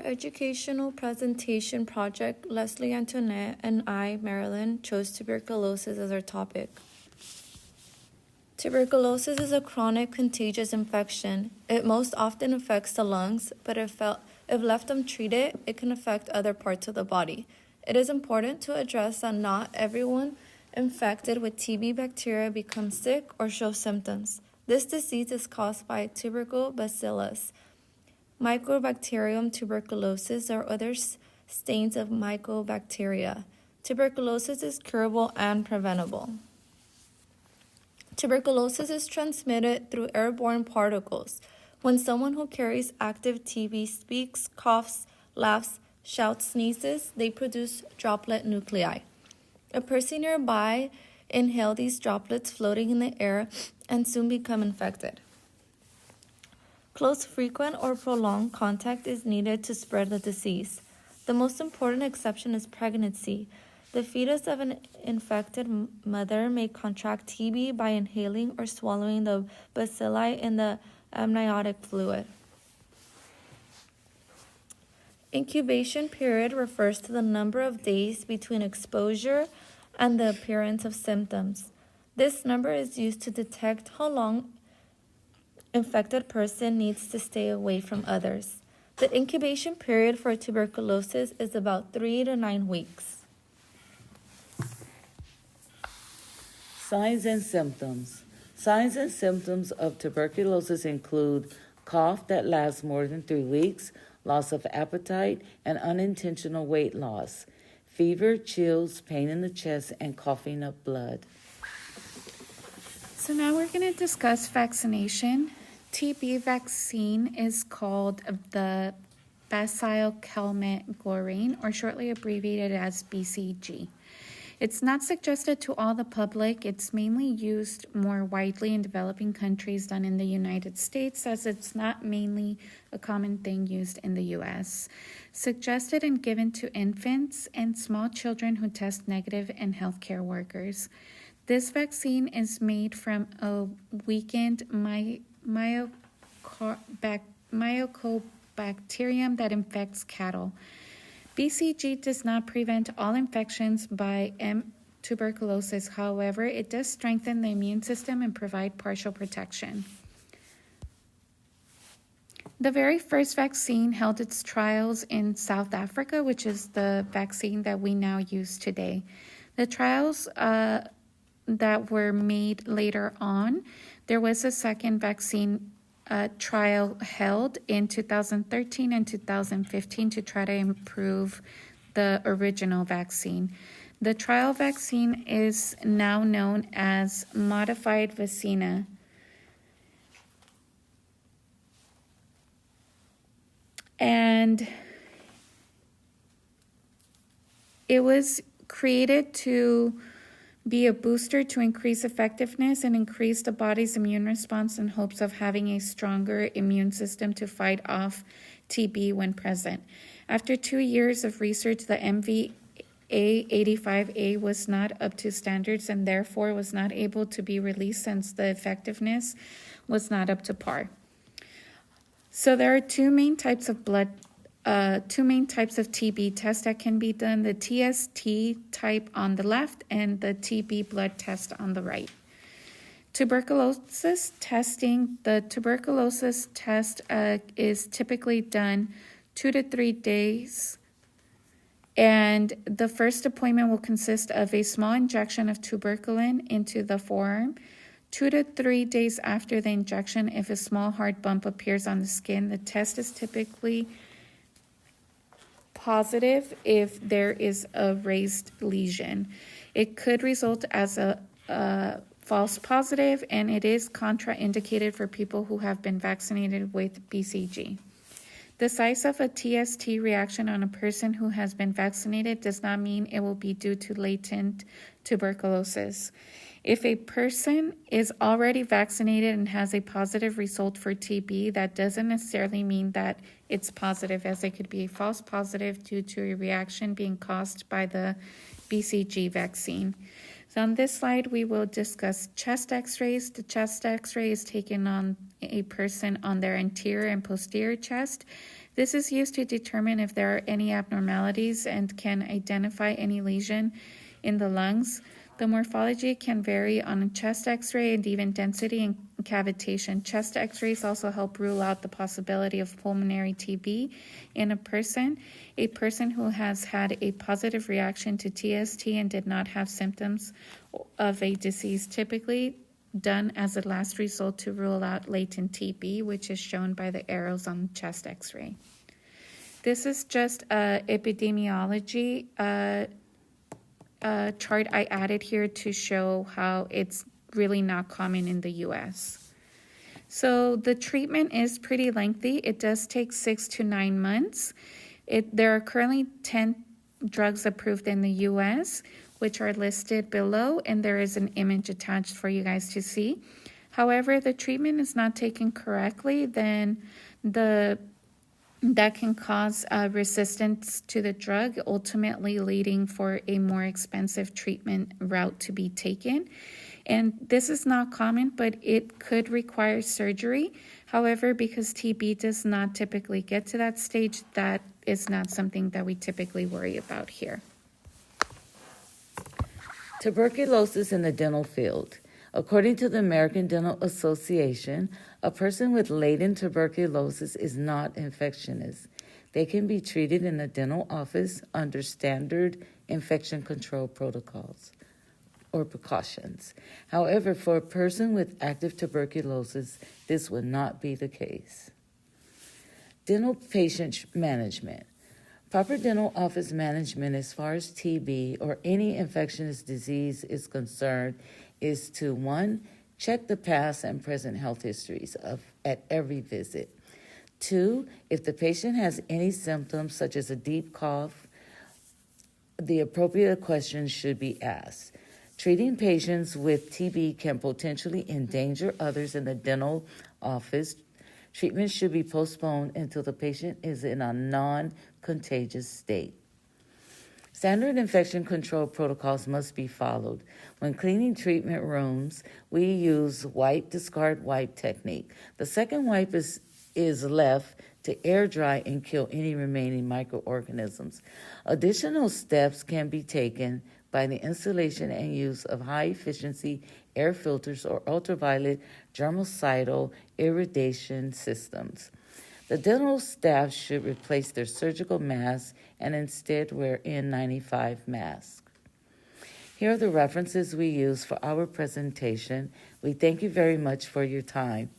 educational presentation project, Leslie Antoinette and I, Marilyn, chose tuberculosis as our topic. Tuberculosis is a chronic contagious infection. It most often affects the lungs, but if left untreated, it can affect other parts of the body. It is important to address that not everyone infected with TB bacteria becomes sick or shows symptoms. This disease is caused by tubercle bacillus, Mycobacterium tuberculosis, or other strains of mycobacteria. Tuberculosis is curable and preventable. Tuberculosis is transmitted through airborne particles. When someone who carries active TB speaks, coughs, laughs, shouts, sneezes, they produce droplet nuclei. A person nearby inhales these droplets floating in the air and soon become infected. Close, frequent, or prolonged contact is needed to spread the disease. The most important exception is pregnancy. The fetus of an infected mother may contract TB by inhaling or swallowing the bacilli in the amniotic fluid. Incubation period refers to the number of days between exposure and the appearance of symptoms. This number is used to detect how long infected person needs to stay away from others. The incubation period for tuberculosis is about 3 to 9 weeks. Signs and symptoms. Signs and symptoms of tuberculosis include cough that lasts more than 3 weeks, loss of appetite, and unintentional weight loss, fever, chills, pain in the chest, and coughing up blood. So now we're going to discuss vaccination. TB vaccine is called the Bacillus-Calmette-Guerin, or shortly abbreviated as BCG. It's not suggested to all the public. It's mainly used more widely in developing countries than in the United States, as it's not mainly a common thing used in the US. Suggested and given to infants and small children who test negative and healthcare workers. This vaccine is made from a weakened mycobacterium that infects cattle. BCG does not prevent all infections by tuberculosis. However, it does strengthen the immune system and provide partial protection. The very first vaccine held its trials in South Africa, which is the vaccine that we now use today. The trials that were made later on, there was a second vaccine trial held in 2013 and 2015 to try to improve the original vaccine. The trial vaccine is now known as modified vacina. And it was created to be a booster to increase effectiveness and increase the body's immune response in hopes of having a stronger immune system to fight off TB when present. After 2 years of research, the MVA-85A was not up to standards and therefore was not able to be released since the effectiveness was not up to par. So there are two main types of TB tests that can be done, the TST type on the left and the TB blood test on the right. Tuberculosis testing. The tuberculosis test is typically done 2 to 3 days, and the first appointment will consist of a small injection of tuberculin into the forearm. 2 to 3 days after the injection, if a small hard bump appears on the skin, the test is typically positive if there is a raised lesion. It could result as a false positive, and it is contraindicated for people who have been vaccinated with BCG. The size of a TST reaction on a person who has been vaccinated does not mean it will be due to latent tuberculosis. If a person is already vaccinated and has a positive result for TB, that doesn't necessarily mean that it's positive, as it could be a false positive due to a reaction being caused by the BCG vaccine. So on this slide, we will discuss chest x-rays. The chest x-ray is taken on a person on their anterior and posterior chest. This is used to determine if there are any abnormalities and can identify any lesion in the lungs. The morphology can vary on a chest x-ray and even density and cavitation. Chest x-rays also help rule out the possibility of pulmonary TB in a person. A person who has had a positive reaction to TST and did not have symptoms of a disease, typically done as a last result to rule out latent TB, which is shown by the arrows on the chest x-ray. This is just epidemiology chart I added here to show how it's really not common in the US. So the treatment is pretty lengthy. It does take 6 to 9 months. There are currently 10 drugs approved in the US, which are listed below, and there is an image attached for you guys to see. However, the treatment is not taken correctly, then that can cause resistance to the drug, ultimately leading for a more expensive treatment route to be taken. And this is not common, but it could require surgery. However, because TB does not typically get to that stage, that is not something that we typically worry about here. Tuberculosis in the dental field. According to the American Dental Association, a person with latent tuberculosis is not infectious. They can be treated in a dental office under standard infection control protocols or precautions. However, for a person with active tuberculosis, this would not be the case. Dental patient management. Proper dental office management as far as TB or any infectious disease is concerned is to, 1, check the past and present health histories at every visit. 2, if the patient has any symptoms such as a deep cough, the appropriate questions should be asked. Treating patients with TB can potentially endanger others in the dental office. Treatment should be postponed until the patient is in a non-contagious state. Standard infection control protocols must be followed. When cleaning treatment rooms, we use wipe, discard, wipe technique. The second wipe is left to air dry and kill any remaining microorganisms. Additional steps can be taken by the installation and use of high-efficiency air filters or ultraviolet germicidal irradiation systems. The dental staff should replace their surgical masks and instead wear N95 masks. Here are the references we use for our presentation. We thank you very much for your time.